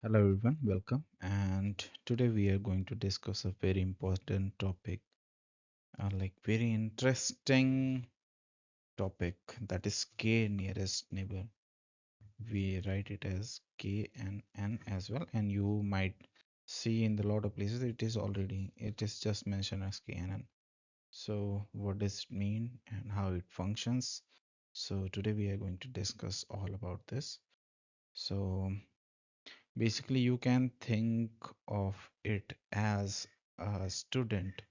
Hello everyone, welcome. And today we are going to discuss a very important topic, like very interesting topic that is K nearest neighbor. We write it as K and N as well, and you might see in the lot of places it is just mentioned as K and N. So what does it mean and how it functions? So today we are going to discuss all about this. So basically, you can think of it as a student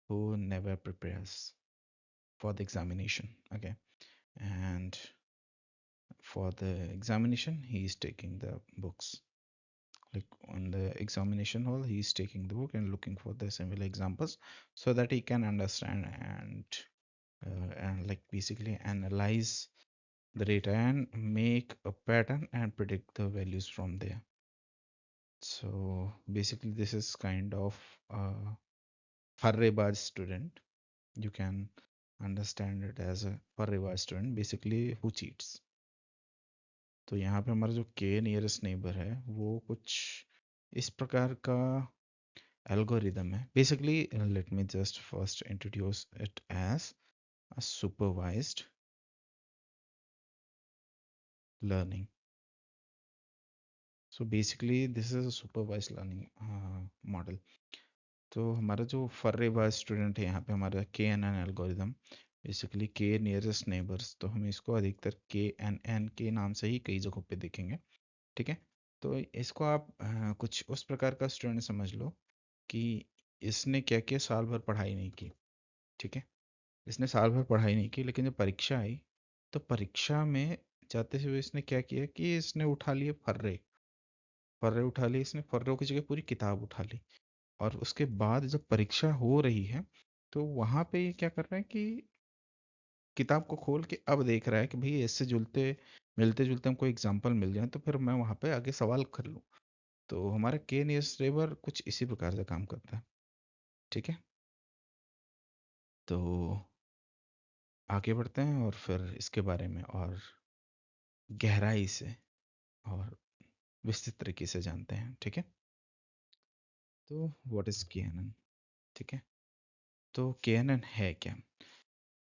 who never prepares for the examination. Okay. And for the examination, he is taking the books. Like on the examination hall, he is taking the book and looking for the similar examples so that he can understand and like basically analyze the data and make a pattern and predict the values from there. So basically, this is kind of a फर्रेबाज student. You can understand it as a फर्रेबाज student, basically who cheats. तो यहाँ पे हमारा जो के nearest neighbour है वो कुछ इस प्रकार का एल्गोरिदम है. Basically let me just first introduce it as a supervised learning. So basically this is a supervised learning model. तो हमारा जो फर्रेबाज स्टूडेंट है यहाँ पे हमारा के एन एन एल्गोरिदम, बेसिकली के नियरेस्ट नेबर्स, तो हम इसको अधिकतर के एन एन के नाम से ही कई जगहों पे देखेंगे. ठीक है. तो इसको आप कुछ उस प्रकार का स्टूडेंट समझ लो कि इसने क्या किया, साल भर पढ़ाई नहीं की. ठीक है. इसने साल भर पढ़ाई नहीं की, लेकिन जब परीक्षा आई तो परीक्षा में जाते हुए इसने क्या किया कि इसने उठा लिए फर्रे. फर्रे उठा लिए इसने, फर्रों की जगह पूरी किताब उठा ली. और उसके बाद जब परीक्षा हो रही है तो वहां पे ये क्या कर रहा है कि किताब को खोल के अब देख रहा है कि भाई इससे जुलते मिलते जुलते हमको एग्जाम्पल मिल जाए तो फिर मैं वहां पे आगे सवाल कर लूँ. तो हमारा के नियरेस्ट नेबर कुछ इसी प्रकार से काम करता है. ठीक है. तो आगे बढ़ते हैं और फिर इसके बारे में और गहराई से और विस्तृत तरीके से जानते हैं. ठीक है. तो व्हाट इज केएनएन. ठीक है. तो केएनएन है क्या.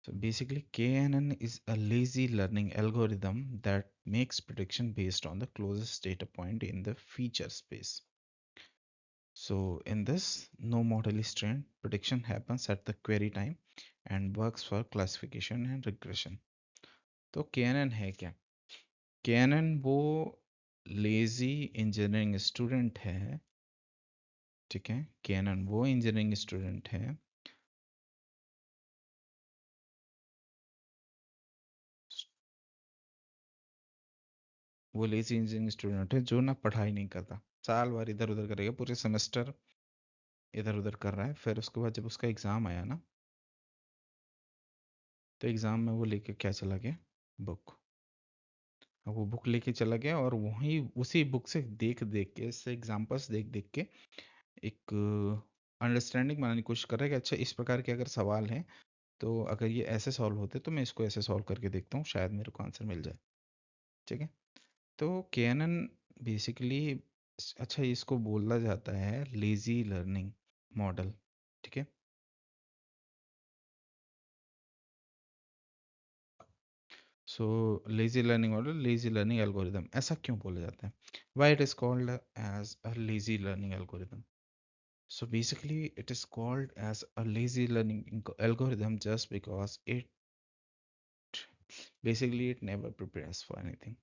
So basically, KNN is a lazy learning algorithm that makes prediction based on the closest data point in the feature space. So in this, no model is trained. Prediction happens at the query time and works for classification and regression. तो KNN है क्या. KNN वो lazy engineering student है. ठीक है. KNN वो engineering student है वो लेजी इंजीनियरिंग स्टूडेंट है जो ना पढ़ाई नहीं करता, साल भर इधर उधर करेगा, पूरे सेमेस्टर इधर उधर कर रहा है. फिर उसके बाद जब उसका एग्ज़ाम आया ना, तो एग्ज़ाम में वो लेके क्या चला गया, बुक. अब वो बुक लेके चला गया और वहीं उसी बुक से देख देख के, इससे एग्जाम्पल्स देख देख के एक अंडरस्टैंडिंग बनाने की कोशिश कर रहा है कि अच्छा इस प्रकार के अगर सवाल हैं तो अगर ये ऐसे सॉल्व होते तो मैं इसको ऐसे सॉल्व करके देखता हूँ, शायद मेरे को आंसर मिल जाए. ठीक है. तो केएनएन बेसिकली, अच्छा इसको बोला जाता है लेजी लर्निंग मॉडल. ठीक है. So lazy learning model, lazy learning algorithm, ऐसा क्यों बोला जाता है, why it is called as a lazy learning algorithm. So basically it is called as a lazy learning algorithm just because it basically it never prepares for anything.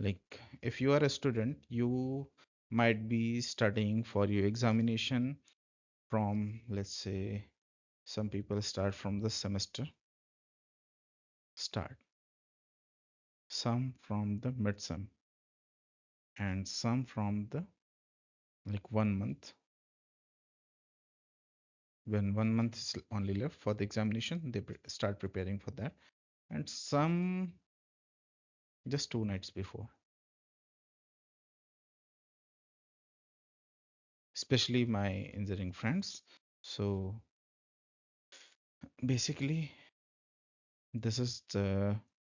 Like if you are a student, you might be studying for your examination from, let's say, some people start from the semester start, some from the midsem, and some from the like 1 month, when 1 month is only left for the examination they start preparing for that, and some just 2 nights before, especially my engineering friends. So basically this is the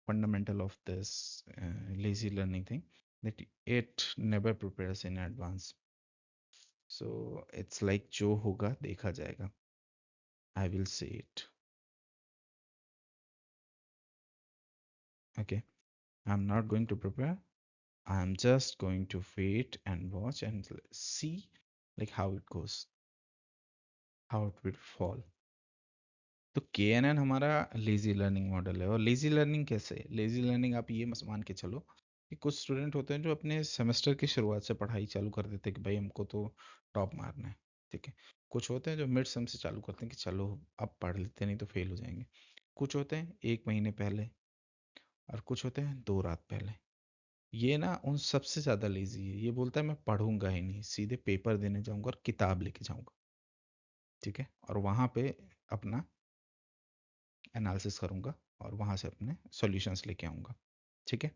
fundamental of this lazy learning thing. that it never prepares in advance. So it's like जो होगा देखा जाएगा. I will say it. Okay, I'm not going to prepare. I'm just going to wait and watch and see like how it goes, how it will fall. तो KNN हमारा lazy learning model है. और lazy learning कैसे है? Lazy learning आप ये मान के चलो कि कुछ स्टूडेंट होते हैं जो अपने सेमेस्टर की शुरुआत से पढ़ाई चालू कर देते हैं कि भाई हमको तो टॉप मारना है. ठीक है. कुछ होते हैं जो मिड सेम से चालू करते हैं कि चलो अब पढ़ लेते नहीं तो फेल हो जाएंगे. कुछ होते हैं 1 महीने पहले, और कुछ होते हैं 2 रात पहले. ये ना उन सबसे ज़्यादा लेजी है. ये बोलता है मैं पढ़ूंगा ही नहीं, सीधे पेपर देने जाऊंगा और किताब लेके जाऊंगा. ठीक है. और वहाँ पे अपना एनालिसिस करूंगा और वहाँ से अपने सॉल्यूशंस लेके आऊंगा. ठीक है.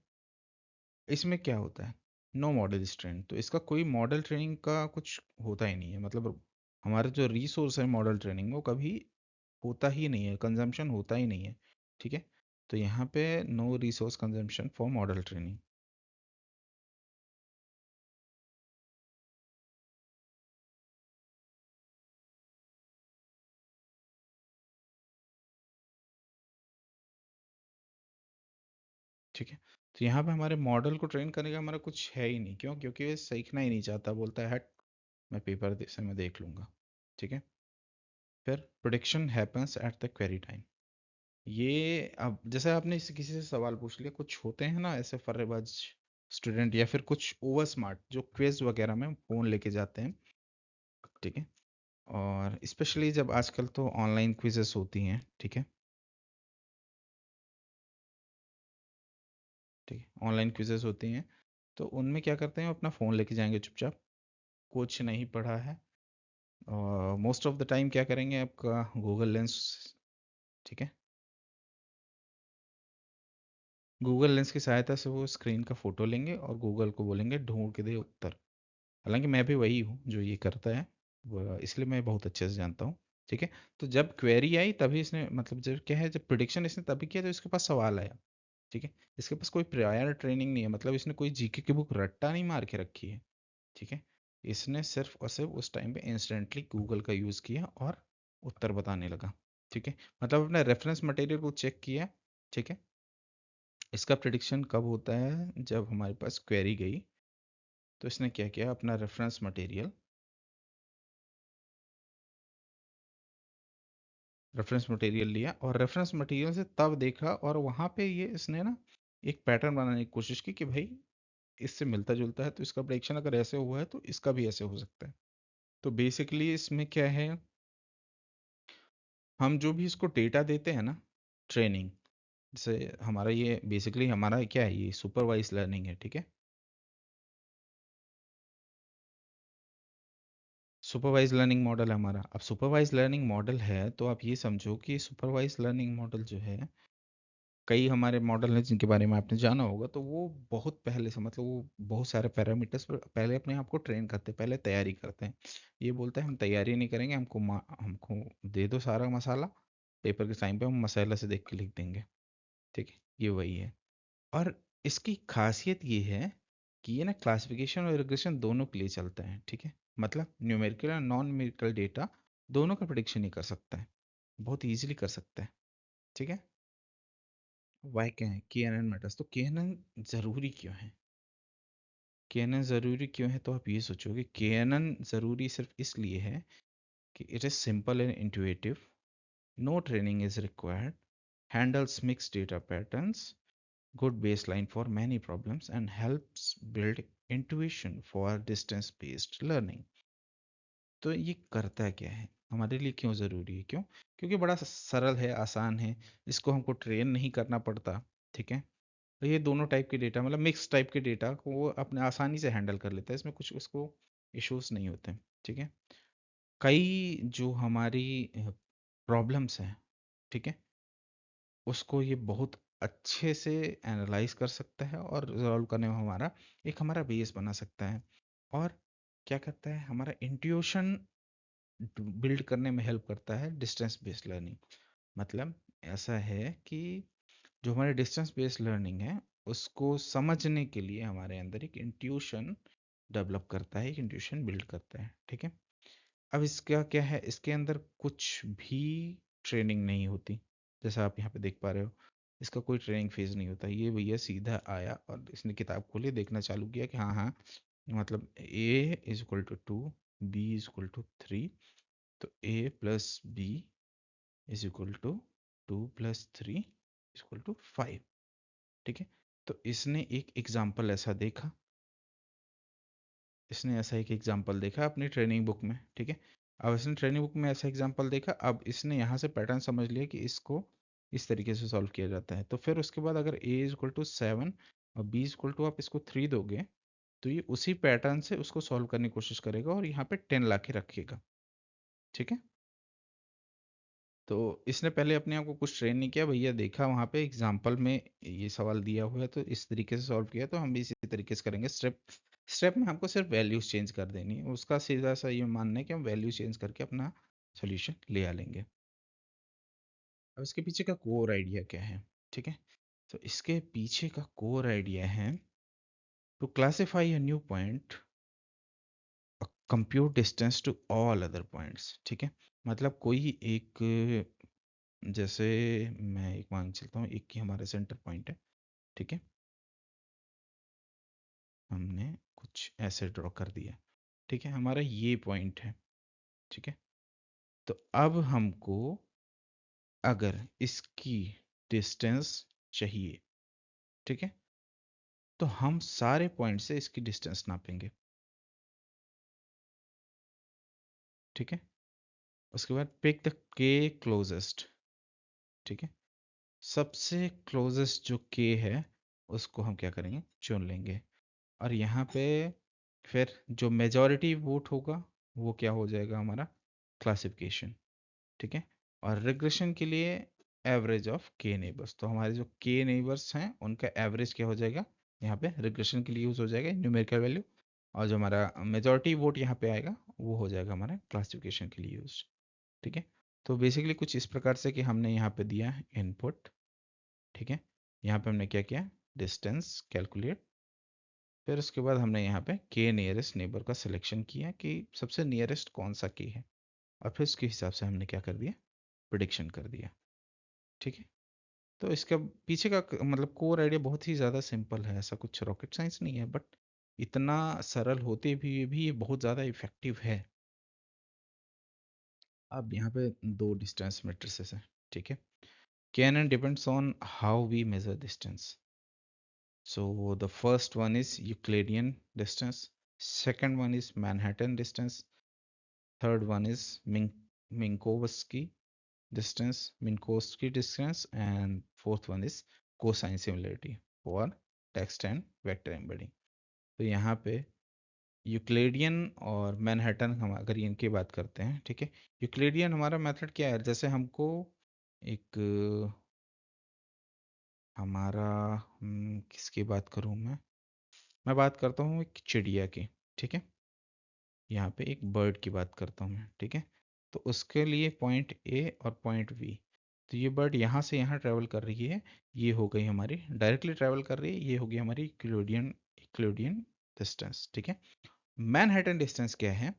इसमें क्या होता है? No model training. तो इसका कोई मॉडल ट्रेनिंग का कुछ होता ही नहीं है. मतलब हमारा जो रिसोर्स है मॉडल ट्रेनिंग में वो कभी होता ही नहीं है, कंजम्पशन होता ही नहीं है. ठीक है. तो यहाँ पे no resource consumption for model training. ठीक है. तो यहाँ पे हमारे मॉडल को ट्रेन करने का हमारा कुछ है ही नहीं. क्यों? क्योंकि ये सीखना ही नहीं चाहता. बोलता है हट, मैं पेपर से मैं देख लूंगा. ठीक है. फिर prediction happens at the query time. ये अब जैसे आपने किसी से सवाल पूछ लिया, कुछ होते हैं ना ऐसे फर्रेबाज स्टूडेंट या फिर कुछ ओवर स्मार्ट जो क्विज वगैरह में फ़ोन लेके जाते हैं. ठीक है. और स्पेशली जब आजकल तो ऑनलाइन क्विजेस होती हैं. ठीक है. ठीक है. ऑनलाइन क्विजेस होती हैं. तो उनमें क्या करते हैं, अपना फ़ोन लेके जाएंगे चुपचाप. कुछ नहीं पढ़ा है. और मोस्ट ऑफ द टाइम क्या करेंगे, आपका गूगल लेंस. ठीक है. गूगल लेंस की सहायता से वो स्क्रीन का फ़ोटो लेंगे और गूगल को बोलेंगे ढूंढ के दे उत्तर. हालांकि मैं भी वही हूँ जो ये करता है, इसलिए मैं बहुत अच्छे से जानता हूँ. ठीक है. तो जब क्वेरी आई तभी इसने, मतलब जब क्या है, जब प्रिडिक्शन इसने तभी किया जब इसके पास सवाल आया. ठीक है. इसके पास कोई प्रायर ट्रेनिंग नहीं है. मतलब इसने कोई जीके की बुक रट्टा नहीं मार के रखी है. ठीक है. इसने सिर्फ और सिर्फ उस टाइम पे इंस्टेंटली गूगल का यूज़ किया और उत्तर बताने लगा. ठीक है. मतलब अपने रेफरेंस मटेरियल को चेक किया. ठीक है. इसका प्रिडिक्शन कब होता है? जब हमारे पास क्वेरी गई तो इसने क्या किया, अपना रेफरेंस मटेरियल लिया और रेफरेंस मटेरियल से तब देखा, और वहाँ पे ये इसने ना एक पैटर्न बनाने की कोशिश की कि भाई इससे मिलता जुलता है तो इसका प्रेडिक्शन अगर ऐसे हुआ है तो इसका भी ऐसे हो सकता है. तो बेसिकली इसमें क्या है, हम जो भी इसको डेटा देते हैं ना, ट्रेनिंग, जैसे हमारा ये बेसिकली हमारा क्या है, ये सुपरवाइज लर्निंग है. ठीक है. सुपरवाइज लर्निंग मॉडल है हमारा. अब सुपरवाइज लर्निंग मॉडल है तो आप ये समझो कि सुपरवाइज लर्निंग मॉडल जो है, कई हमारे मॉडल हैं जिनके बारे में आपने जाना होगा, तो वो बहुत पहले से, मतलब वो बहुत सारे पैरामीटर्स पर पहले अपने आप को ट्रेन करते हैं, पहले तैयारी करते हैं. ये बोलता है हम तैयारी नहीं करेंगे, हमको दे दो सारा मसाला, पेपर के टाइम पे हम मसाला से देख के लिख देंगे. ठीक है. ये वही है. और इसकी खासियत ये है कि ये ना क्लासिफिकेशन और रिग्रेशन दोनों के लिए चलता है. ठीक है. मतलब न्यूमेरिकल और नॉन न्यूमेरिकल डेटा दोनों का प्रिडिक्शन ही कर सकता है, बहुत इजीली कर सकता है. ठीक है. वाई क्या है KNN मैटर्स? तो KNN ज़रूरी क्यों है? KNN ज़रूरी क्यों है? तो आप ये सोचोगे KNN ज़रूरी सिर्फ इसलिए है कि it is simple and intuitive, no training is required, handles mix data patterns, good baseline for many problems, and helps build intuition for distance based learning. तो ये करता क्या है, हमारे लिए क्यों ज़रूरी है? क्यों? क्योंकि बड़ा सरल है, आसान है, इसको हमको ट्रेन नहीं करना पड़ता. ठीक है. तो ये दोनों टाइप के डेटा, मतलब मिक्स टाइप के डेटा को वो अपने आसानी से हैंडल कर लेता है. इसमें कुछ उसको इश्यूज नहीं होते. ठीक है. कई जो हमारी प्रॉब्लम्स हैं, ठीक है, उसको ये बहुत अच्छे से एनालाइज कर सकता है और रिजॉल्व करने में हमारा बेस बना सकता है. और क्या करता है, हमारा इंट्यूशन बिल्ड करने में हेल्प करता है डिस्टेंस बेस्ड लर्निंग. मतलब ऐसा है कि जो हमारी डिस्टेंस बेस्ड लर्निंग है उसको समझने के लिए हमारे अंदर एक इंट्यूशन डेवलप करता है, एक इंट्यूशन बिल्ड करता है, ठीक है। अब इसका क्या है, इसके अंदर कुछ भी ट्रेनिंग नहीं होती, जैसा आप यहाँ पे देख पा रहे हो, इसका कोई ट्रेनिंग फेज नहीं होता। ये भैया सीधा आया और इसने किताब खोली, देखना चालू किया कि हाँ हाँ, मतलब a is equal to 2, B is equal to 3, तो a plus B is equal to 2 plus 3 is equal to 5, ठीक है। तो इसने एक एग्जाम्पल ऐसा देखा, इसने ऐसा एक एग्जाम्पल देखा अपनी ट्रेनिंग बुक में, ठीक है। अब इसने ट्रेनिंग बुक में ऐसा एग्जाम्पल देखा, अब इसने यहाँ से पैटर्न समझ लिया कि इसको इस तरीके से सॉल्व किया जाता है। तो फिर उसके बाद अगर a इज इक्वल टू 7 और b इज इक्वल टू आप इसको 3 दोगे, तो ये उसी पैटर्न से उसको सॉल्व करने की कोशिश करेगा और यहाँ पे 10 ला के रखेगा, ठीक है। तो इसने पहले अपने आप को कुछ ट्रेन नहीं किया, भैया देखा वहाँ पे एग्जाम्पल में ये सवाल दिया हुआ है तो इस तरीके से सॉल्व किया, तो हम भी इसी तरीके से करेंगे। स्टेप स्टेप में हमको सिर्फ वैल्यूज चेंज कर देनी है, उसका सीधा सा ये मानना है कि हम वैल्यू चेंज करके अपना सोल्यूशन ले आ लेंगे। अब इसके पीछे का कोर आइडिया क्या है, ठीक है। तो इसके पीछे का कोर आइडिया है to classify a new point, compute distance to all other points, ठीक है। मतलब कोई एक, जैसे मैं एक मान चलता हूँ, एक ही हमारा सेंटर पॉइंट है, ठीक है। हमने कुछ ऐसे ड्रॉ कर दिया, ठीक है, हमारा ये पॉइंट है, ठीक है। तो अब हमको अगर इसकी डिस्टेंस चाहिए, ठीक है, तो हम सारे पॉइंट से इसकी डिस्टेंस नापेंगे, ठीक है। उसके बाद पिक द के क्लोजेस्ट, ठीक है, सबसे क्लोजेस्ट जो के है उसको हम क्या करेंगे, चुन लेंगे। और यहाँ पे फिर जो मेजॉरिटी वोट होगा वो क्या हो जाएगा, हमारा क्लासिफिकेशन, ठीक है। और रिग्रेशन के लिए एवरेज ऑफ के नेबर्स, तो हमारे जो के नेबर्स हैं उनका एवरेज क्या हो जाएगा, यहाँ पे रिग्रेशन के लिए यूज हो जाएगा न्यूमेरिकल वैल्यू। और जो हमारा मेजॉरिटी वोट यहाँ पे आएगा वो हो जाएगा हमारा क्लासिफिकेशन के लिए यूज, ठीक है। तो बेसिकली कुछ इस प्रकार से कि हमने यहाँ पे दिया इनपुट, ठीक है, यहाँ पे हमने क्या किया, डिस्टेंस कैलकुलेट, फिर उसके बाद हमने यहाँ पे के नियरेस्ट नेबर का सिलेक्शन किया कि सबसे नियरेस्ट कौन सा के है, और फिर उसके हिसाब से हमने क्या कर दिया, प्रिडिक्शन कर दिया, ठीक है। तो इसका पीछे का मतलब कोर आइडिया बहुत ही ज़्यादा सिंपल है, ऐसा कुछ रॉकेट साइंस नहीं है, बट इतना सरल होते भी ये बहुत ज़्यादा इफेक्टिव है। अब यहाँ पे दो डिस्टेंस मैट्रिसेस हैं, ठीक है। KNN depends on how we measure distance. So the first one is Euclidean distance, second one is Manhattan distance, third one is Minkowski distance, and fourth one is cosine similarity for text and vector embedding. तो यहाँ पे Euclidean और Manhattan, हम अगर इनकी बात करते हैं, ठीक है। यूक्लिडियन हमारा मेथड क्या है, जैसे हमको एक हमारा किसकी बात करूँ मैं बात करता हूँ एक चिड़िया की, ठीक है। यहाँ पे एक बर्ड की बात करता हूँ मैं, ठीक है। तो उसके लिए पॉइंट ए और पॉइंट बी, तो ये बर्ड यहाँ से यहाँ ट्रैवल कर रही है, ये हो गई हमारी डायरेक्टली ट्रैवल कर रही है, ये हो गई हमारी यूक्लिडियन यूक्लिडियन डिस्टेंस, ठीक है। मैनहट्टन डिस्टेंस क्या है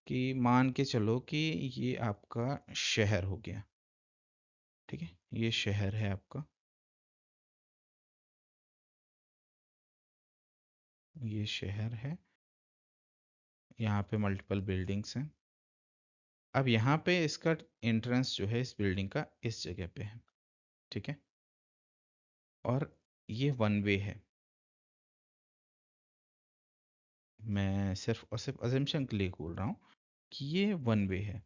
कि मान के चलो कि ये आपका शहर हो गया, ठीक है, ये शहर है आपका, ये शहर है, यहाँ पे मल्टीपल बिल्डिंग्स हैं। अब यहाँ पे इसका एंट्रेंस जो है इस बिल्डिंग का इस जगह पे है, ठीक है। और ये वन वे है, मैं सिर्फ और सिर्फ अजम्पशन के लिए बोल रहा हूँ कि ये वन वे है,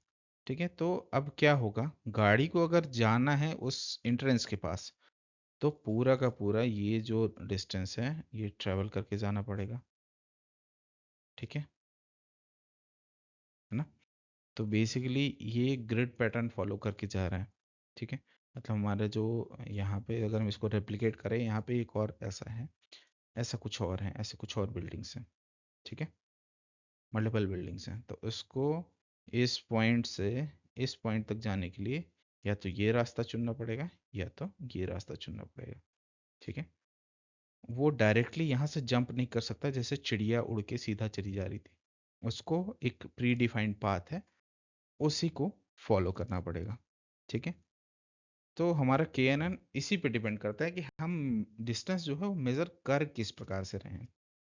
ठीक है। तो अब क्या होगा, गाड़ी को अगर जाना है उस एंट्रेंस के पास, तो पूरा का पूरा ये जो डिस्टेंस है ये ट्रेवल करके जाना पड़ेगा, ठीक है ना। तो बेसिकली ये ग्रिड पैटर्न फॉलो करके जा रहा है, ठीक है। मतलब हमारा जो यहाँ पे अगर हम इसको रेप्लिकेट करें, यहाँ पे एक और ऐसा है, ऐसा कुछ और है, ऐसे कुछ और बिल्डिंग्स हैं, ठीक है, मल्टीपल बिल्डिंग्स हैं। तो उसको इस पॉइंट से इस पॉइंट तक जाने के लिए या तो ये रास्ता चुनना पड़ेगा या तो ये रास्ता चुनना पड़ेगा, ठीक है। वो डायरेक्टली यहाँ से जंप नहीं कर सकता जैसे चिड़िया उड़ के सीधा चली जा रही थी। उसको एक प्री डिफाइंड पाथ है, उसी को फॉलो करना पड़ेगा। ठीक है, तो हमारा के एन एन इसी पे डिपेंड करता है कि हम डिस्टेंस जो है वो मेज़र कर किस प्रकार से रहे हैं।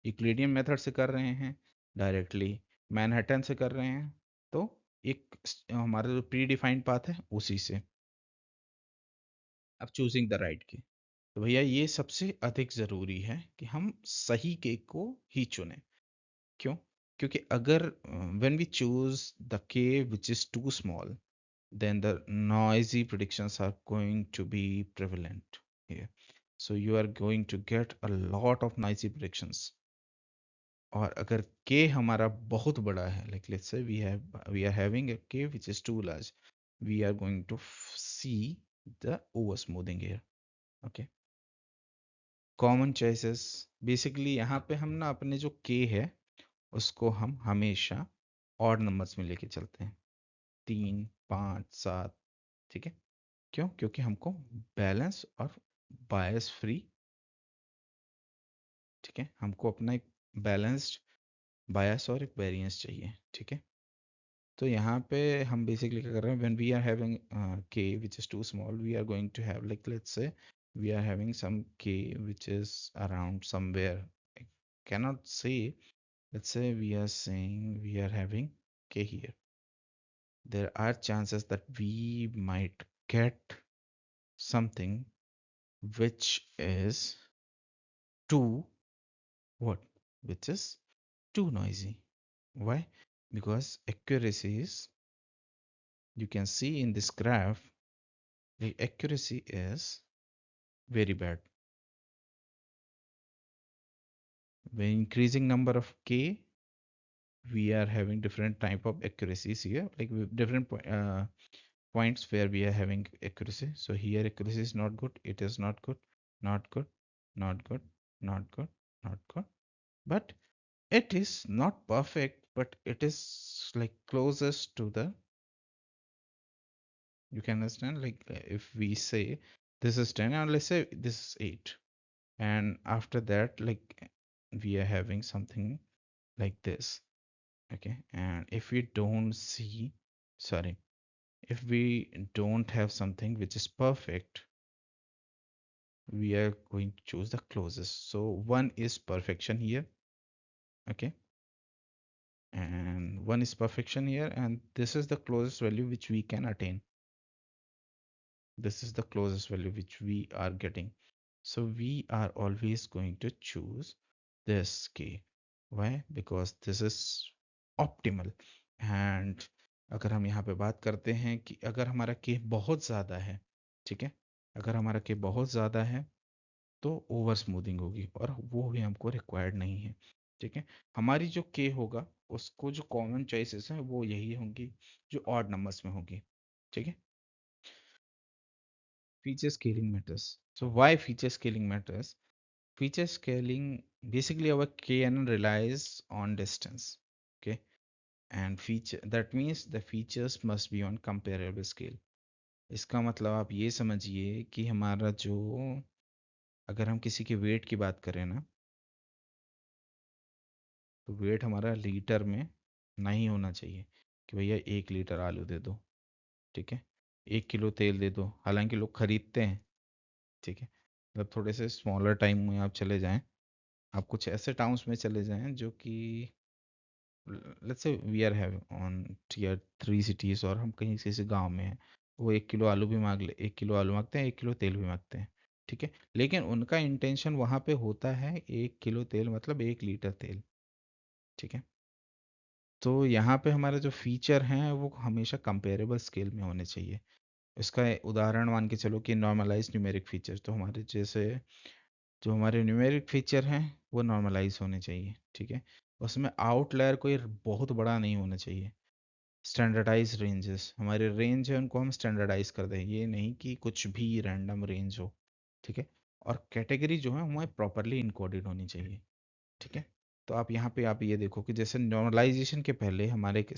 यूक्लिडियन मेथड से कर रहे हैं, डायरेक्टली मैनहट्टन से कर रहे हैं, तो एक हमारा जो प्री डिफाइंड पाथ है उसी से। अब चूजिंग द राइट की, तो भैया ये सबसे अधिक ज़रूरी है कि हम सही केक को ही चुनें। क्यों? क्योंकि अगर when we choose the K which is too small, then the noisy predictions are going to be prevalent here. So you are going to get a lot of noisy predictions. और अगर k हमारा बहुत बड़ा है, like let's say we are having a k which is too large, we are going to see the over smoothing here. Okay, common choices, basically यहाँ पे हम ना अपने जो k है उसको हम हमेशा ऑड नंबर्स में लेके चलते हैं, 3, 5, 7। ठीक है, क्यों? क्योंकि हमको बैलेंस और बायस फ्री, ठीक है, हमको अपना एक बैलेंस्ड बायस और एक वेरिएंस चाहिए। ठीक है, तो यहाँ पे हम बेसिकली क्या कर रहे हैं, when we are having K which is too small, we are going to have like let's say we are having some K which is around somewhere, cannot say, let's say we are saying we are having k here, there are chances that we might get something which is too what, which is too noisy. Why? Because accuracy is, you can see in this graph, the accuracy is very bad. When increasing number of k, we are having different type of accuracies here, like with different points where we are having accuracy. So here accuracy is not good, it is not good, not good, not good, not good, not good. But it is not perfect, but it is like closest to the, you can understand, like if we say this is 10 and let's say this is 8, and after that like we are having something like this. Okay, and if we don't see, sorry, if we don't have something which is perfect, we are going to choose the closest. So 1 is perfection here. Okay, and 1 is perfection here, and this is the closest value which we can attain. This is the closest value which we are getting. So we are always going to choose this k. Why? Because this is optimal. And अगर हम यहाँ पे बात करते हैं कि अगर हमारा k बहुत ज़्यादा है, ठीक है, अगर हमारा k बहुत ज़्यादा है तो ओवर स्मूथिंग होगी, और वो भी हमको रिक्वायर्ड नहीं है। ठीक है, हमारी जो k होगा उसको जो कॉमन चॉइसेस हैं वो यही होंगी जो ऑड नंबर्स में होगी। ठीक है, feature scaling matters. So why feature scaling matters? Feature scaling, basically our KNN relies on distance. Okay, and feature, that means the features must be on comparable scale. इसका मतलब आप ये समझिए कि हमारा जो, अगर हम किसी के वेट की बात करें ना, तो वेट हमारा लीटर में नहीं होना चाहिए कि भैया 1 लीटर आलू दे दो। ठीक है, 1 किलो तेल दे दो, हालांकि लोग खरीदते हैं। ठीक है, मतलब थोड़े से स्मॉलर टाइम में आप चले जाएं, आप कुछ ऐसे टाउन्स में चले जाएं जो कि let's say we are having on tier 3 cities, और हम कहीं किसी गांव में हैं, वो 1 किलो आलू भी मांग ले, 1 किलो आलू मांगते हैं, 1 किलो तेल भी मांगते हैं। ठीक है, लेकिन उनका इंटेंशन वहाँ पे होता है 1 किलो तेल मतलब 1 लीटर तेल। ठीक है, तो यहाँ पे हमारा जो फीचर हैं वो हमेशा कंपेरेबल स्केल में होने चाहिए। इसका उदाहरण मान के चलो कि नॉर्मलाइज न्यूमेरिक फीचर, तो हमारे जैसे जो हमारे न्यूमेरिक फीचर हैं वो नॉर्मलाइज होने चाहिए। ठीक है, उसमें आउटलायर कोई बहुत बड़ा नहीं होना चाहिए। स्टैंडर्डाइज रेंजेस, हमारे रेंज है उनको हम स्टैंडर्डाइज कर दें, ये नहीं कि कुछ भी रैंडम रेंज हो। ठीक है, और कैटेगरी जो है हमें प्रॉपरली इनकोडेड होनी चाहिए। ठीक है, तो आप यहाँ पे आप ये देखो कि जैसे नॉर्मलाइजेशन के पहले हमारे के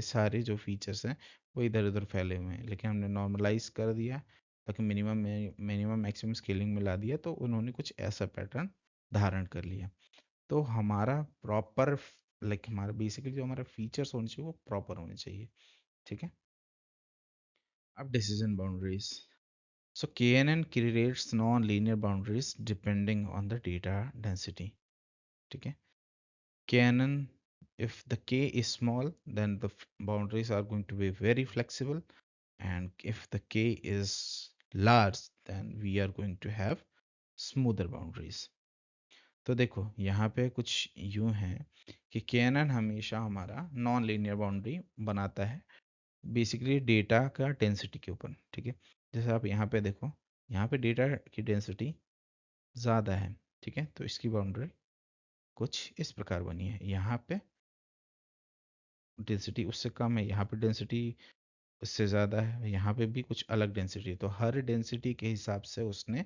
सारे जो फीचर्स हैं वो इधर उधर फैले हुए हैं, लेकिन हमने नॉर्मलाइज कर दिया ताकि मिनिमम मिनिमम मैक्सिमम स्केलिंग में ला दिया, तो उन्होंने कुछ ऐसा पैटर्न धारण कर लिया। तो हमारा प्रॉपर, लाइक हमारा बेसिकली जो हमारा फीचर्स होने चाहिए वो प्रॉपर होने चाहिए। ठीक है। अब decision boundaries. So KNN creates non-linear boundaries depending on the data density. ठीक है। KNN, if the K is small, then the boundaries are going to be very flexible, and if the K is large, then we are going to have smoother boundaries. तो देखो यहाँ पे कुछ यूं है कि KNN हमेशा हमारा नॉन लीनियर बाउंड्री बनाता है बेसिकली डेटा का डेंसिटी के ऊपर। ठीक है। जैसे आप यहाँ पे देखो, यहाँ पे डेटा की डेंसिटी ज़्यादा है। ठीक है। तो इसकी बाउंड्री कुछ इस प्रकार बनी है। यहाँ पे डेंसिटी उससे कम है, यहाँ पे डेंसिटी उससे ज़्यादा है, यहाँ पे भी कुछ अलग डेंसिटी है। तो हर डेंसिटी के हिसाब से उसने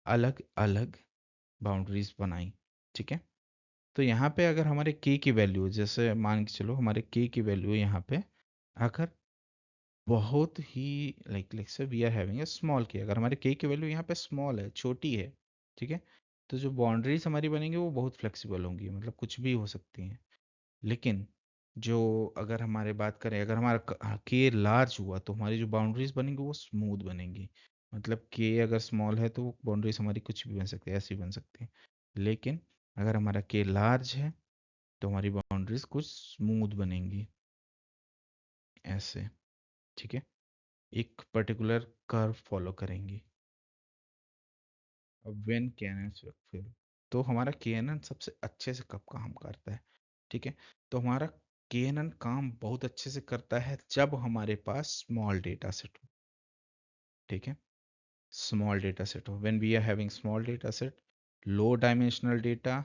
अलग अलग बाउंड्रीज बनाई। ठीक है। तो यहाँ पे अगर हमारे के की वैल्यू, जैसे मान के चलो हमारे के की वैल्यू यहाँ पे अगर बहुत ही like say we are having a small K, अगर हमारे के की वैल्यू यहाँ पे स्मॉल है, छोटी है। ठीक है। तो जो बाउंड्रीज हमारी बनेंगी वो बहुत फ्लेक्सिबल होंगी, मतलब कुछ भी हो सकती हैं। लेकिन जो अगर हमारे बात करें, अगर हमारा के लार्ज हुआ तो हमारी जो बाउंड्रीज बनेंगी वो स्मूथ बनेंगी। मतलब के अगर स्मॉल है तो बाउंड्रीज हमारी कुछ भी बन सकती है, ऐसी बन सकती है। लेकिन अगर हमारा के लार्ज है तो हमारी बाउंड्रीज कुछ स्मूथ बनेंगी, ऐसे। ठीक है। एक पर्टिकुलर कर्व फॉलो करेंगी। अब व्हेन कैनन फिर, तो हमारा केएनएन सबसे अच्छे से कब काम करता है। ठीक है। तो हमारा केएनएन काम बहुत अच्छे से करता है जब हमारे पास स्मॉल डेटा सेट हो। ठीक है। स्मॉल डेटा सेट हो, when we are having small data set, low dimensional data,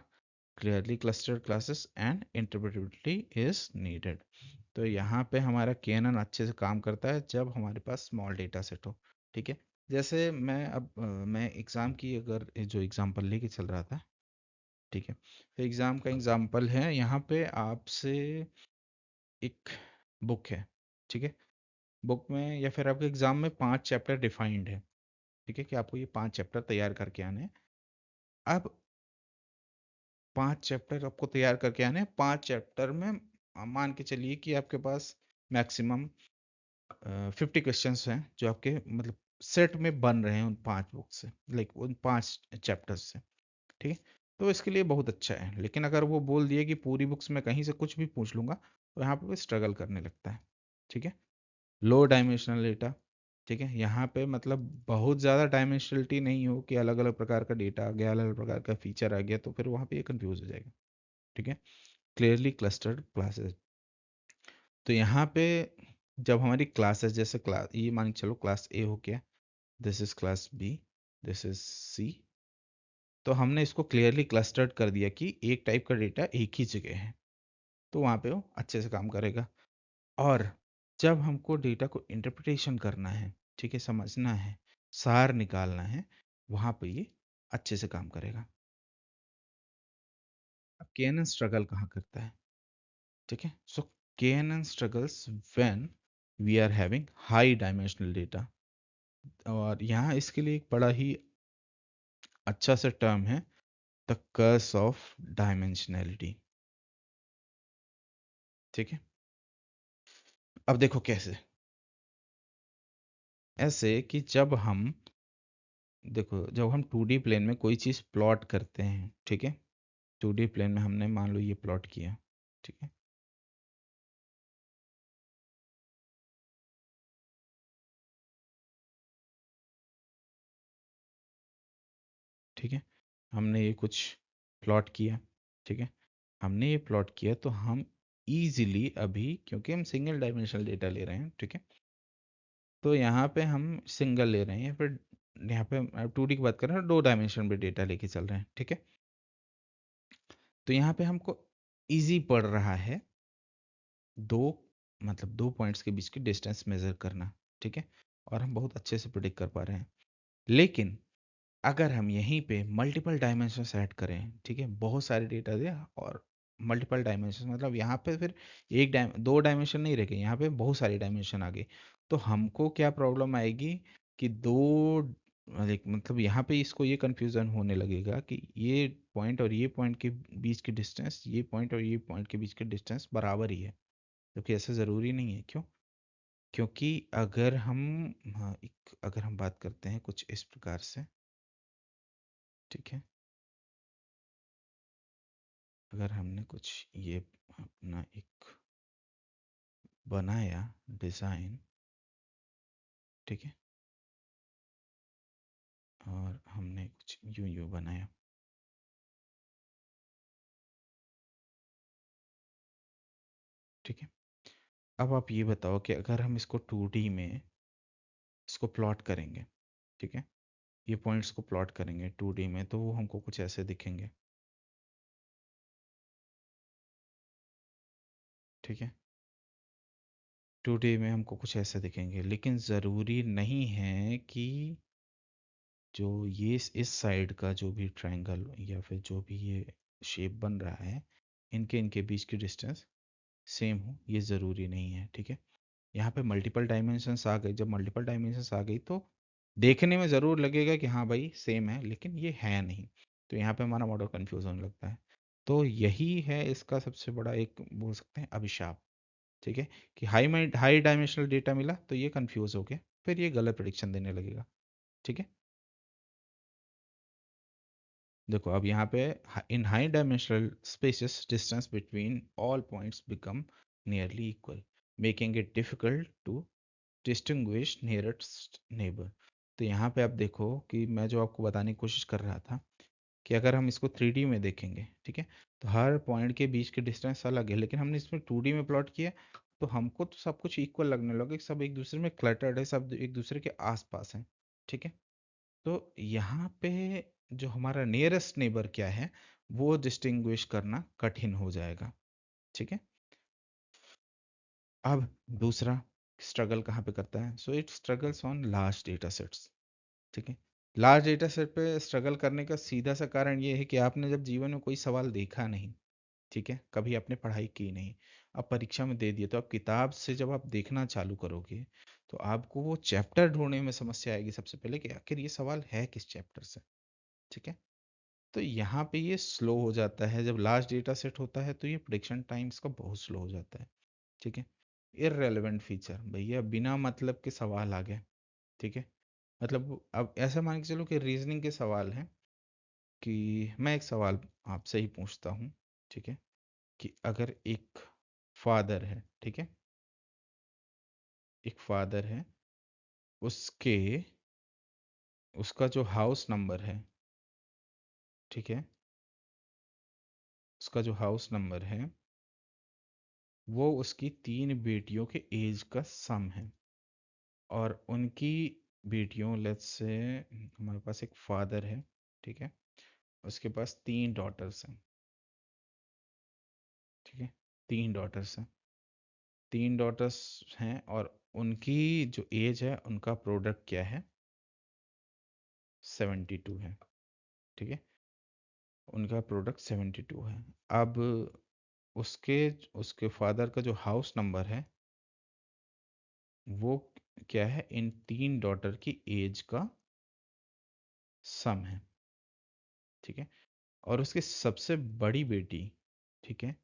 clearly clustered classes and interpretability is needed। तो यहाँ पे हमारा केएनएन अच्छे से काम करता है जब हमारे पास स्मॉल डेटा सेट हो। ठीक है। जैसे मैं अब मैं एग्ज़ाम की अगर जो एग्जांपल लेके चल रहा था। ठीक है। तो एग्ज़ाम का एग्जांपल है, यहाँ पे आपसे एक बुक है। ठीक है। बुक में या फिर आपके एग्ज़ाम में 5 चैप्टर डिफाइंड है। ठीक है, कि आपको ये 5 चैप्टर तैयार करके आने हैं। अब 5 चैप्टर आपको तैयार करके आने हैं। 5 चैप्टर में मान के चलिए कि आपके पास मैक्सिमम 50 क्वेश्चंस हैं जो आपके मतलब सेट में बन रहे हैं उन 5 बुक से, लाइक उन 5 चैप्टर्स से। ठीक है। तो इसके लिए बहुत अच्छा है। लेकिन अगर वो बोल दिए कि पूरी बुक्स में कहीं से कुछ भी पूछ लूंगा, तो यहाँ पे स्ट्रगल करने लगता है। ठीक है। लो डायमेंशनल डेटा। ठीक है। यहाँ पे मतलब बहुत ज़्यादा डायमेंशनलिटी नहीं हो कि अलग अलग प्रकार का डेटा आ गया, अलग अलग प्रकार का फीचर आ गया, तो फिर वहाँ पे ये कंफ्यूज हो जाएगा। ठीक है। Clearly clustered classes. तो यहाँ पे जब हमारी क्लासेस, जैसे क्लास ये मान के चलो क्लास ए हो गया, this is class B, this is C. तो हमने इसको क्लियरली क्लस्टर्ड कर दिया कि एक टाइप का डेटा एक ही जगह है, तो वहाँ पे वो अच्छे से काम करेगा। और जब हमको डेटा को इंटरप्रिटेशन करना है, ठीक है, समझना है, सार निकालना है, वहाँ पे ये अच्छे से काम करेगा। अब केएनएन स्ट्रगल कहाँ करता है। ठीक है। So KNN struggles when we are having high dimensional data. और यहाँ इसके लिए एक बड़ा ही अच्छा सा टर्म है, द कर्स ऑफ डायमेंशनैलिटी। ठीक है। अब देखो कैसे। ऐसे कि जब हम देखो, जब हम 2D प्लेन में कोई चीज़ प्लॉट करते हैं। ठीक है। 2D प्लेन में हमने मान लो ये प्लॉट किया। ठीक है। ठीक है। हमने ये कुछ प्लॉट किया। ठीक है। हमने ये प्लॉट किया तो हम इजीली अभी, क्योंकि हम सिंगल डायमेंशनल डेटा ले रहे हैं। ठीक है। तो यहाँ पे हम सिंगल ले रहे हैं, फिर यहाँ पे 2D की बात कर रहे हैं, 2 डायमेंशन पे डेटा लेके चल रहे हैं। ठीक है। तो यहाँ पे हमको इजी पड़ रहा है दो, मतलब 2 पॉइंट्स के बीच की डिस्टेंस मेजर करना। ठीक है। और हम बहुत अच्छे से प्रिडिक्ट कर पा रहे हैं। लेकिन अगर हम यहीं पे मल्टीपल डायमेंशन ऐड करें, ठीक है, बहुत सारे डेटा दे और मल्टीपल डायमेंशन, मतलब यहाँ पे फिर 2 डायमेंशन नहीं रह गए, यहाँ पे बहुत सारे डायमेंशन आ गए। तो हमको क्या प्रॉब्लम आएगी कि दो मतलब यहाँ पे इसको ये कंफ्यूजन होने लगेगा कि ये पॉइंट और ये पॉइंट के बीच की डिस्टेंस, ये पॉइंट और ये पॉइंट के बीच की डिस्टेंस बराबर ही है, जबकि ऐसा ज़रूरी नहीं है। क्यों? क्योंकि अगर हम, हाँ, अगर हम बात करते हैं कुछ इस प्रकार से, ठीक है, अगर हमने कुछ ये अपना एक बनाया डिज़ाइन, ठीक है, और हमने कुछ यूं यूं बनाया, ठीक है। अब आप ये बताओ कि अगर हम इसको 2D में इसको प्लॉट करेंगे, ठीक है, ये पॉइंट्स को प्लॉट करेंगे 2D में, तो वो हमको कुछ ऐसे दिखेंगे, ठीक है। 2D में हमको कुछ ऐसे दिखेंगे, लेकिन ज़रूरी नहीं है कि जो ये इस साइड का जो भी ट्रायंगल या फिर जो भी ये शेप बन रहा है, इनके इनके बीच की डिस्टेंस सेम हो, ये ज़रूरी नहीं है, ठीक है। यहाँ पे मल्टीपल डायमेंशंस आ गई, जब मल्टीपल डायमेंशंस आ गई तो देखने में ज़रूर लगेगा कि हाँ भाई सेम है, लेकिन ये है नहीं। तो यहाँ पे हमारा मॉडल कंफ्यूज होने लगता है। तो यही है इसका सबसे बड़ा एक बोल सकते हैं अभिशाप, ठीक है, कि हाई डायमेंशनल डेटा मिला तो ये कंफ्यूज हो गया, फिर ये गलत प्रेडिक्शन देने लगेगा, ठीक है। देखो अब यहाँ पे in high dimensional spaces distance between all points become nearly equal, making it difficult to distinguish nearest neighbour. तो यहाँ पे आप देखो कि मैं जो आपको बताने की कोशिश कर रहा था कि अगर हम इसको 3D में देखेंगे, ठीक है, तो हर पॉइंट के बीच के डिस्टेंस अलग है, लेकिन हमने इसमें 2D में प्लॉट किया तो हमको तो सब कुछ इक्वल लगने लगे, सब एक दूसरे में क्लटर्ड है, सब एक दूसरे के आसपास हैं, ठीक है। तो यहाँ पे जो हमारा नियरेस्ट नेबर क्या है वो डिस्टिंग्विश करना कठिन हो जाएगा, ठीक है। अब दूसरा स्ट्रगल कहाँ पे करता है? So it struggles on large data sets, ठीक है। लार्ज डेटा सेट पे स्ट्रगल करने का सीधा सा कारण ये है कि आपने जब जीवन में कोई सवाल देखा नहीं, ठीक है, कभी आपने पढ़ाई की नहीं, अब परीक्षा में दे दिए, तो आप किताब से जब आप देखना चालू करोगे तो आपको वो चैप्टर ढूंढने में समस्या आएगी सबसे पहले कि आखिर ये सवाल है किस चैप्टर से, ठीक है। तो यहाँ पे ये स्लो हो जाता है, जब लार्ज डेटा सेट होता है तो ये प्रिडिक्शन टाइम इसका बहुत स्लो हो जाता है, ठीक है। इररेलेवेंट फीचर, भैया बिना मतलब के सवाल आ गए, ठीक है। मतलब अब ऐसा मान के चलो कि रीजनिंग के सवाल हैं, कि मैं एक सवाल आपसे ही पूछता हूँ, ठीक है, कि अगर एक फादर है, ठीक है, एक फादर है, उसके उसका जो हाउस नंबर है, ठीक है, उसका जो हाउस नंबर है वो उसकी 3 बेटियों के एज का सम है, और उनकी बेटियों, लेट्स से हमारे पास एक फादर है, ठीक है, उसके पास 3 डॉटर्स हैं, ठीक है, 3 डॉटर्स हैं, 3 डॉटर्स हैं, और उनकी जो एज है उनका प्रोडक्ट क्या है? 72 है, ठीक है, उनका प्रोडक्ट 72 है। अब उसके उसके फादर का जो हाउस नंबर है वो क्या है? इन 3 डॉटर की एज का सम है, ठीक है। और उसकी सबसे बड़ी बेटी, ठीक है,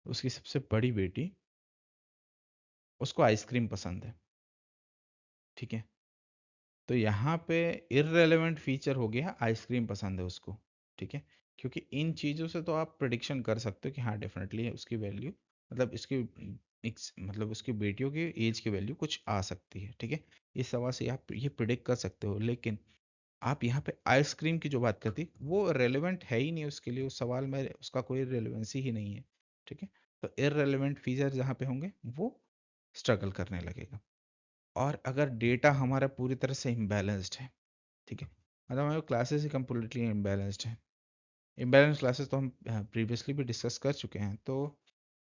उसकी सबसे बड़ी बेटी, उसको आइसक्रीम पसंद है, ठीक है। तो यहाँ पे इररेलेवेंट फीचर हो गया आइसक्रीम पसंद है उसको, ठीक है। क्योंकि इन चीज़ों से तो आप प्रिडिक्शन कर सकते हो कि हाँ डेफिनेटली उसकी वैल्यू, मतलब इसकी मतलब उसकी बेटियों की एज की वैल्यू कुछ आ सकती है, ठीक है। इस सवाल से आप ये प्रिडिक्ट कर सकते हो, लेकिन आप यहाँ पे आइसक्रीम की जो बात करती वो रेलेवेंट है ही नहीं उसके लिए, उस सवाल में उसका कोई रेलेवेंसी ही नहीं है, ठीक है। तो इररेलेवेंट फीचर जहाँ पे होंगे वो स्ट्रगल करने लगेगा। और अगर डेटा हमारा पूरी तरह से इम्बैलेंस्ड है, ठीक है, मतलब हमारे क्लासेस ही कम्प्लीटली इम्बैलेंस्ड है, इम्बैलेंस क्लासेस तो हम प्रीवियसली भी डिस्कस कर चुके हैं। तो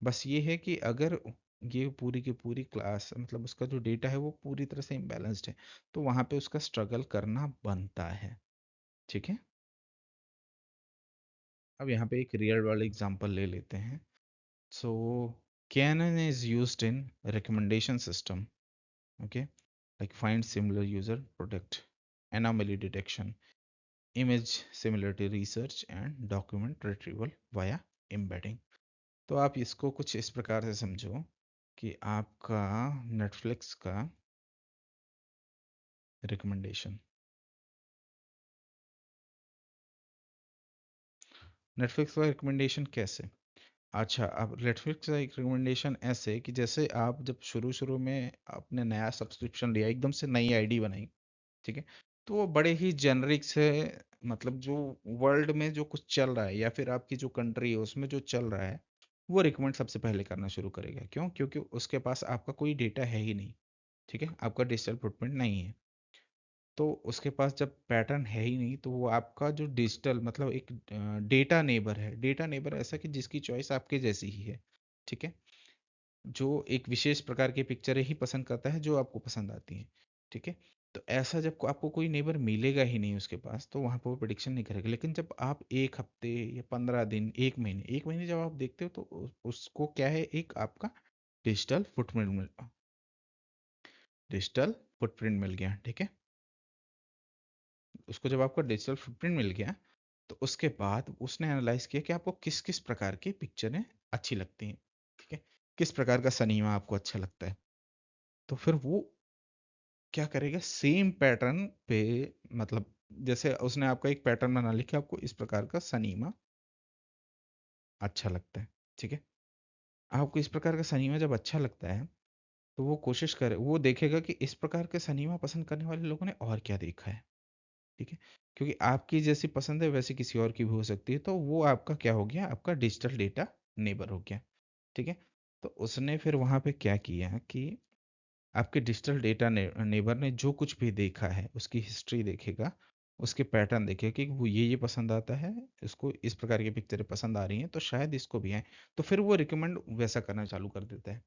बस ये है कि अगर ये पूरी की पूरी क्लास, मतलब उसका जो डेटा है वो पूरी तरह से इम्बैलेंस्ड है, तो वहाँ पे उसका स्ट्रगल करना बनता है, ठीक है। अब यहाँ पे एक रियल वर्ल्ड एग्जांपल ले लेते हैं। So KNN is used in recommendation system okay, like find similar user product, anomaly detection, image similarity research and document retrieval via embedding। तो आप इसको कुछ इस प्रकार से समझो कि आपका नेटफ्लिक्स का रिकमेंडेशन, नेटफ्लिक्स का रिकमेंडेशन कैसे? अच्छा, अब नेटफ्लिक्स का एक रिकमेंडेशन ऐसे कि जैसे आप जब शुरू शुरू में आपने नया सब्सक्रिप्शन लिया, एकदम से नई आईडी बनाई, ठीक है, तो वो बड़े ही जेनरिक से, मतलब जो वर्ल्ड में जो कुछ चल रहा है या फिर आपकी जो कंट्री है उसमें जो चल रहा है वो रिकमेंड सबसे पहले करना शुरू करेगा। क्यों? क्योंकि उसके पास आपका कोई डेटा है ही नहीं, ठीक है, आपका डिजिटल फुटप्रिंट नहीं है। तो उसके पास जब पैटर्न है ही नहीं तो वो आपका जो डिजिटल, मतलब एक डेटा नेबर है। डेटा नेबर ऐसा कि जिसकी चॉइस आपके जैसी ही है, ठीक है, जो एक विशेष प्रकार की पिक्चरें ही पसंद करता है जो आपको पसंद आती हैं, ठीक है। तो ऐसा जब आपको कोई नेबर मिलेगा ही नहीं उसके पास तो वहाँ पर वो प्रिडिक्शन नहीं करेगा। लेकिन जब आप एक हफ्ते या 15 दिन, एक महीने जब आप देखते हो तो उसको क्या है, एक आपका डिजिटल फुटप्रिंट मिल डिजिटल फुटप्रिंट मिल गया, ठीक है। उसको जब आपका डिजिटल फुटप्रिंट मिल गया तो उसके बाद उसने एनालाइज किया कि आपको किस किस प्रकार की पिक्चरें अच्छी लगती हैं, ठीक है, किस प्रकार का सिनेमा आपको अच्छा लगता है। तो फिर वो क्या करेगा, सेम पैटर्न पे, मतलब जैसे उसने आपका एक पैटर्न बना लिया कि आपको इस प्रकार का सनीमा अच्छा लगता है, ठीक है। आपको इस प्रकार का सनीमा जब अच्छा लगता है तो वो कोशिश करे, वो देखेगा कि इस प्रकार के सनीमा पसंद करने वाले लोगों ने और क्या देखा है, ठीक है। क्योंकि आपकी जैसी पसंद है वैसी किसी और की भी हो सकती है, तो वो आपका क्या हो गया, आपका डिजिटल डेटा नेबर हो गया, ठीक है। तो उसने फिर वहां पे क्या किया कि आपके डिजिटल डेटा नेबर ने जो कुछ भी देखा है उसकी हिस्ट्री देखेगा, उसके पैटर्न देखेगा कि वो ये पसंद आता है, इसको इस प्रकार की पिक्चरें पसंद आ रही हैं तो शायद इसको भी आए। तो फिर वो रिकमेंड वैसा करना चालू कर देता है।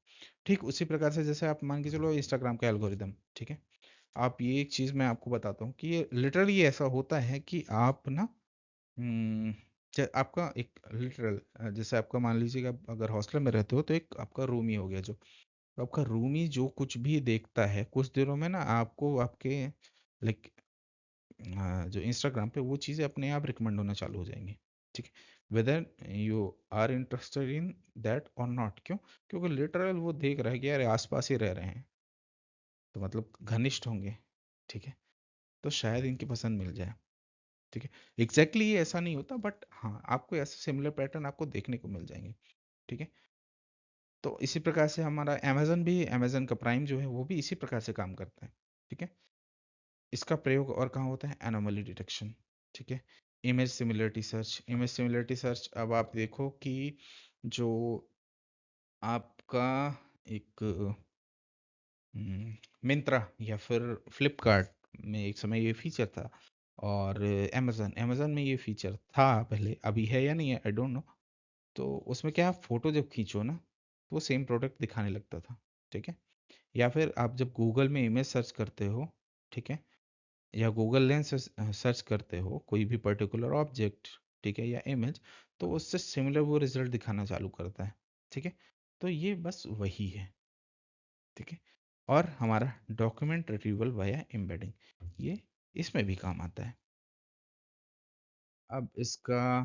ठीक उसी प्रकार से जैसे आप मान के चलो इंस्टाग्राम का एल्गोरिदम, ठीक है। आप ये एक चीज़ मैं आपको बताता हूँ कि ये लिटरली ऐसा होता है कि आप ना, हम्म, आपका एक लिटरल, जैसे आपका मान लीजिएगा अगर हॉस्टल में रहते हो तो एक आपका रूम ही हो गया, जो तो आपका रूमी जो कुछ भी देखता है कुछ दिनों में ना आपको आपके लाइक जो इंस्टाग्राम पे वो चीज़ें अपने आप रिकमेंड होना चालू हो जाएंगी, ठीक है, whether you are interested in that or not. क्यों? क्योंकि लिटरल वो देख रहा है कि यार आसपास ही रह रहे हैं तो मतलब घनिष्ठ होंगे, ठीक है, तो शायद इनकी पसंद मिल जाए, ठीक है। एग्जैक्टली ये ऐसा नहीं होता बट हाँ आपको ऐसे सिमिलर पैटर्न आपको देखने को मिल जाएंगे, ठीक है। तो इसी प्रकार से हमारा अमेजन भी, अमेजन का प्राइम जो है वो भी इसी प्रकार से काम करता है, ठीक है। इसका प्रयोग और कहाँ होता है, एनोमली डिटेक्शन, ठीक है। Image similarity search, image similarity search, अब आप देखो कि जो आपका एक मिंत्रा या फिर फ्लिपकार्ट में एक समय ये फीचर था, और अमेजन अमेजन में ये फीचर था पहले, अभी है या नहीं है आई डोंट नो। तो उसमें क्या, आप फोटो जब खींचो ना तो वो सेम प्रोडक्ट दिखाने लगता था, ठीक है। या फिर आप जब गूगल में इमेज सर्च करते हो, ठीक है, या गूगल लेंस सर्च करते हो कोई भी पर्टिकुलर ऑब्जेक्ट, ठीक है, या इमेज, तो उससे सिमिलर वो रिजल्ट दिखाना चालू करता है, ठीक है। तो ये बस वही है, ठीक है। और हमारा डॉक्यूमेंट रिट्रीवल वाया एम्बेडिंग, ये इसमें भी काम आता है। अब इसका,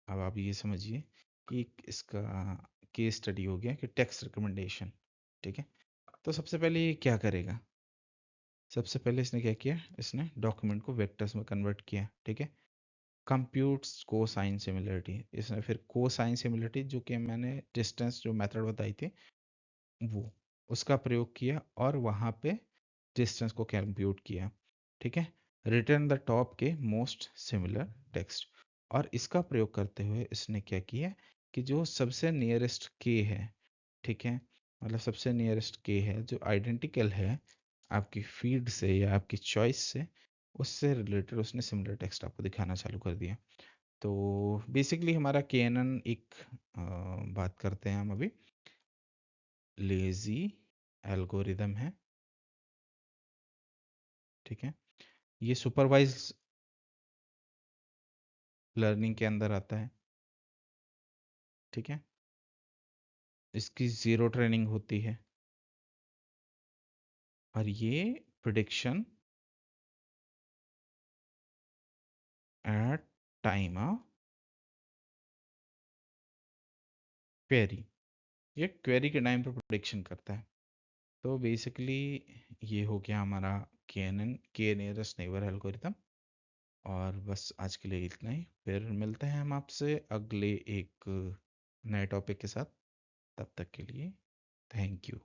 अब आप ये समझिए कि इसका केस स्टडी हो गया कि टेक्स्ट रिकमेंडेशन, ठीक है। तो सबसे पहले ये क्या करेगा, सबसे पहले इसने क्या किया, इसने डॉक्यूमेंट को वेक्टर्स में कन्वर्ट किया, ठीक है। कंप्यूट्स को साइन सिमिलरिटी, इसने फिर को साइन सिमिलरिटी जो कि मैंने डिस्टेंस जो मेथड बताई थी वो, उसका प्रयोग किया और वहाँ पे डिस्टेंस को कंप्यूट किया, ठीक है। रिटर्न द टॉप के मोस्ट सिमिलर टेक्स्ट, और इसका प्रयोग करते हुए इसने क्या किया कि जो सबसे नियरेस्ट के है, ठीक है, मतलब सबसे नियरेस्ट के है जो आइडेंटिकल है आपकी फीड से या आपकी चॉइस से, उससे रिलेटेड उसने सिमिलर टेक्स्ट आपको दिखाना चालू कर दिया। तो बेसिकली हमारा केएनएन एक बात करते हैं हम अभी, लेजी एल्गोरिदम है, ठीक है। ये सुपरवाइज लर्निंग के अंदर आता है, ठीक है। इसकी जीरो ट्रेनिंग होती है, और ये प्रिडिक्शन एट टाइम क्वेरी, ये क्वेरी के टाइम पे प्रिडिक्शन करता है। तो बेसिकली ये हो गया हमारा के एन एन, के नियरेस्ट नेबर एल्गोरिथम। और बस आज के लिए इतना ही, फिर मिलते हैं हम आपसे अगले एक नए टॉपिक के साथ। तब तक के लिए थैंक यू।